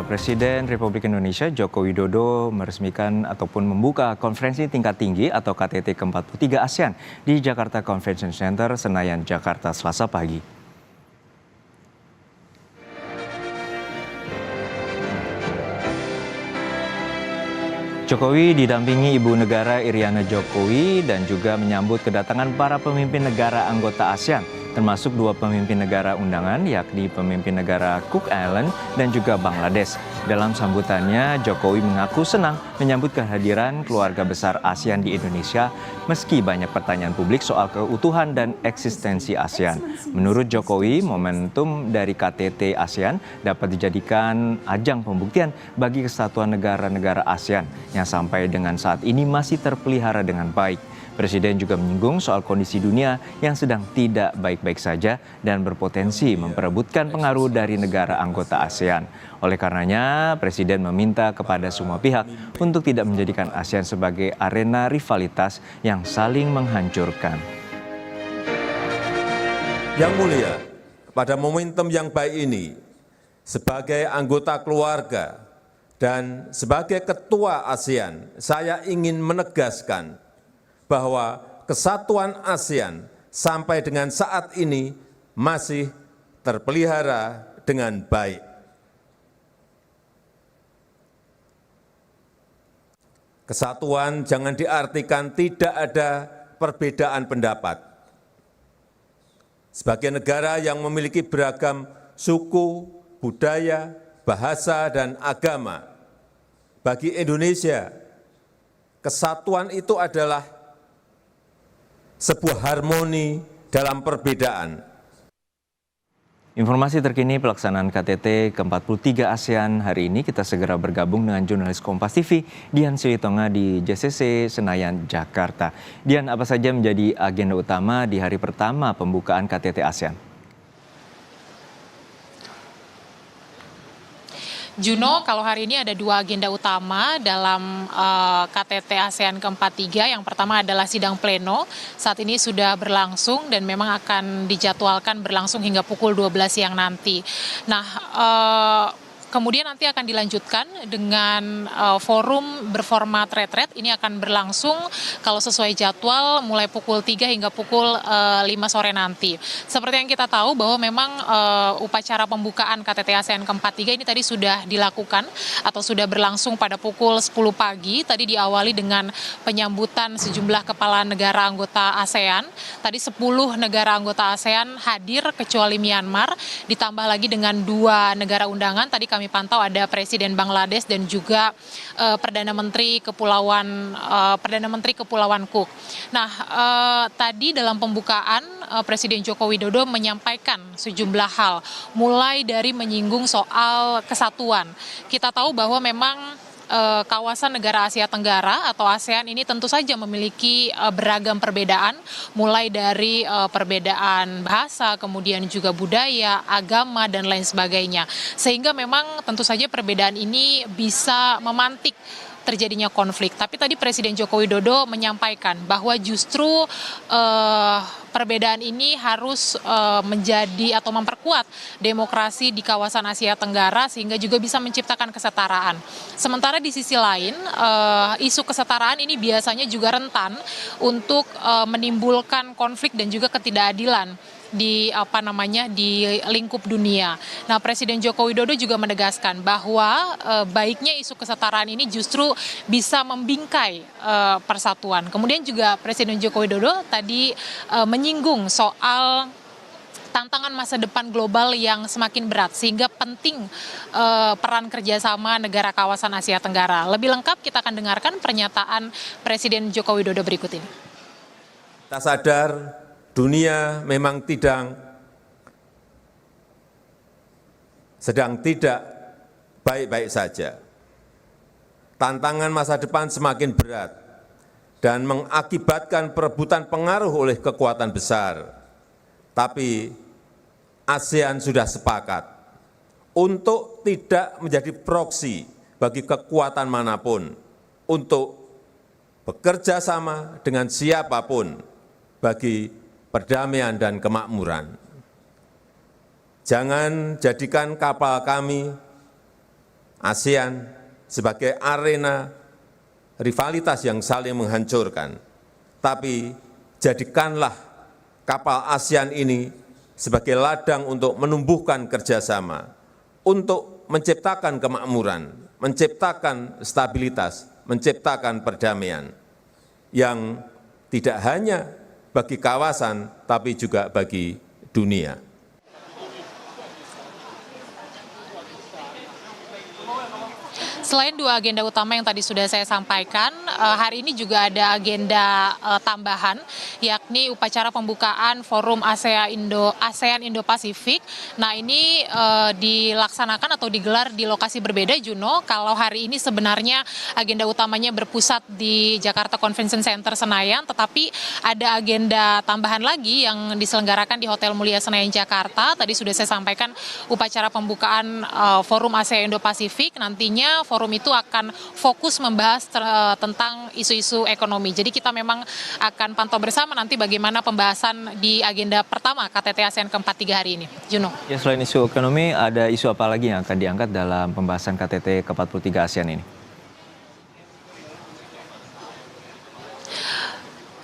Presiden Republik Indonesia Joko Widodo meresmikan ataupun membuka konferensi tingkat tinggi atau KTT ke-43 ASEAN di Jakarta Convention Center, Senayan, Jakarta, Selasa pagi. Jokowi didampingi Ibu Negara Iriana Jokowi dan juga menyambut kedatangan para pemimpin negara anggota ASEAN, termasuk dua pemimpin negara undangan, yakni pemimpin negara Cook Island dan juga Bangladesh. Dalam sambutannya, Jokowi mengaku senang menyambut kehadiran keluarga besar ASEAN di Indonesia, meski banyak pertanyaan publik soal keutuhan dan eksistensi ASEAN. Menurut Jokowi, momentum dari KTT ASEAN dapat dijadikan ajang pembuktian bagi kesatuan negara-negara ASEAN yang sampai dengan saat ini masih terpelihara dengan baik. Presiden juga menyinggung soal kondisi dunia yang sedang tidak baik-baik saja dan berpotensi memperebutkan pengaruh dari negara anggota ASEAN. Oleh karenanya, Presiden meminta kepada semua pihak untuk tidak menjadikan ASEAN sebagai arena rivalitas yang saling menghancurkan. Yang mulia, pada momentum yang baik ini, sebagai anggota keluarga dan sebagai ketua ASEAN, saya ingin menegaskan bahwa kesatuan ASEAN sampai dengan saat ini masih terpelihara dengan baik. Kesatuan jangan diartikan tidak ada perbedaan pendapat. Sebagai negara yang memiliki beragam suku, budaya, bahasa, dan agama, bagi Indonesia, kesatuan itu adalah sebuah harmoni dalam perbedaan. Informasi terkini pelaksanaan KTT ke-43 ASEAN hari ini, kita segera bergabung dengan jurnalis Kompas TV, Dian Silitonga di JCC Senayan, Jakarta. Dian, apa saja menjadi agenda utama di hari pertama pembukaan KTT ASEAN? Juno, kalau hari ini ada dua agenda utama dalam KTT ASEAN ke-43. Yang pertama adalah sidang pleno, saat ini sudah berlangsung dan memang akan dijadwalkan berlangsung hingga pukul 12 siang nanti. Nah, kemudian nanti akan dilanjutkan dengan forum berformat retret. Ini akan berlangsung kalau sesuai jadwal mulai pukul 3 hingga pukul 5 sore nanti. Seperti yang kita tahu bahwa memang upacara pembukaan KTT ASEAN ke-43 ini tadi sudah dilakukan atau sudah berlangsung pada pukul 10 pagi. Tadi diawali dengan penyambutan sejumlah kepala negara anggota ASEAN. Tadi 10 negara anggota ASEAN hadir kecuali Myanmar, ditambah lagi dengan 2 negara undangan. Tadi kami pantau ada Presiden Bangladesh dan juga Perdana Menteri Kepulauan Cook. Nah, tadi dalam pembukaan Presiden Joko Widodo menyampaikan sejumlah hal, mulai dari menyinggung soal kesatuan. Kita tahu bahwa memang kawasan negara Asia Tenggara atau ASEAN ini tentu saja memiliki beragam perbedaan, mulai dari perbedaan bahasa, kemudian juga budaya, agama, dan lain sebagainya. Sehingga memang tentu saja perbedaan ini bisa memantik terjadinya konflik. Tapi tadi Presiden Joko Widodo menyampaikan bahwa justru perbedaan ini harus menjadi atau memperkuat demokrasi di kawasan Asia Tenggara sehingga juga bisa menciptakan kesetaraan. Sementara di sisi lain, isu kesetaraan ini biasanya juga rentan untuk menimbulkan konflik dan juga ketidakadilan di lingkup dunia. Nah, Presiden Joko Widodo juga menegaskan bahwa baiknya isu kesetaraan ini justru bisa membingkai persatuan. Kemudian juga Presiden Joko Widodo tadi menyinggung soal tantangan masa depan global yang semakin berat, sehingga penting peran kerjasama negara kawasan Asia Tenggara. Lebih lengkap kita akan dengarkan pernyataan Presiden Joko Widodo berikut ini. Kita sadar dunia memang sedang tidak baik-baik saja. Tantangan masa depan semakin berat dan mengakibatkan perebutan pengaruh oleh kekuatan besar. Tapi ASEAN sudah sepakat untuk tidak menjadi proksi bagi kekuatan manapun, untuk bekerja sama dengan siapapun bagi perdamaian dan kemakmuran. Jangan jadikan kapal kami ASEAN sebagai arena rivalitas yang saling menghancurkan, tapi jadikanlah kapal ASEAN ini sebagai ladang untuk menumbuhkan kerjasama, untuk menciptakan kemakmuran, menciptakan stabilitas, menciptakan perdamaian yang tidak hanya bagi kawasan, tapi juga bagi dunia. Selain dua agenda utama yang tadi sudah saya sampaikan, hari ini juga ada agenda tambahan, yakni upacara pembukaan Forum ASEAN Indo-Pasifik. Nah, ini dilaksanakan atau digelar di lokasi berbeda, Juno. Kalau hari ini sebenarnya agenda utamanya berpusat di Jakarta Convention Center Senayan, tetapi ada agenda tambahan lagi yang diselenggarakan di Hotel Mulia Senayan, Jakarta. Tadi sudah saya sampaikan upacara pembukaan Forum ASEAN Indo-Pasifik. Nantinya forum itu akan fokus membahas tentang isu-isu ekonomi. Jadi kita memang akan pantau bersama nanti bagaimana pembahasan di agenda pertama KTT ASEAN ke-43 hari ini. Juno. Ya, selain isu ekonomi, ada isu apa lagi yang akan diangkat dalam pembahasan KTT ke-43 ASEAN ini?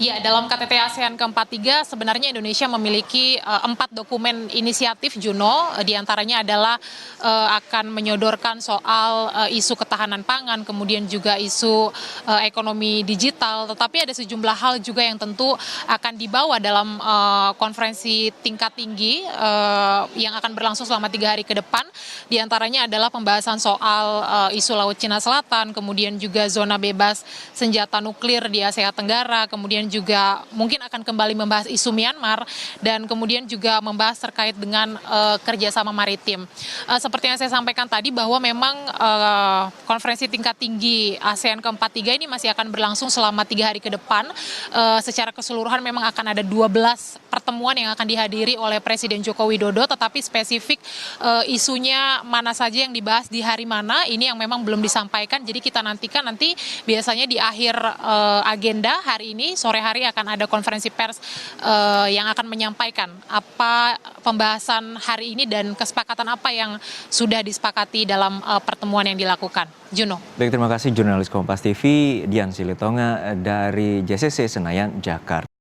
Ya, dalam KTT ASEAN ke-43 sebenarnya Indonesia memiliki 4 dokumen inisiatif, Juno. Di antaranya adalah akan menyodorkan soal isu ketahanan pangan, kemudian juga isu ekonomi digital. Tetapi ada sejumlah hal juga yang tentu akan dibawa dalam konferensi tingkat tinggi yang akan berlangsung selama 3 hari ke depan. Di antaranya adalah pembahasan soal isu Laut Cina Selatan, kemudian juga zona bebas senjata nuklir di Asia Tenggara, kemudian juga mungkin akan kembali membahas isu Myanmar, dan kemudian juga membahas terkait dengan kerjasama maritim. Seperti yang saya sampaikan tadi bahwa memang konferensi tingkat tinggi ASEAN ke-43 ini masih akan berlangsung selama 3 hari ke depan. Secara keseluruhan memang akan ada 12 pertemuan yang akan dihadiri oleh Presiden Joko Widodo, tetapi spesifik isunya mana saja yang dibahas di hari mana, ini yang memang belum disampaikan. Jadi kita nantikan nanti biasanya di akhir agenda hari ini, sore hari akan ada konferensi pers yang akan menyampaikan apa pembahasan hari ini dan kesepakatan apa yang sudah disepakati dalam pertemuan yang dilakukan. Juno. Baik, terima kasih jurnalis Kompas TV Dian Silitonga dari JCC Senayan, Jakarta.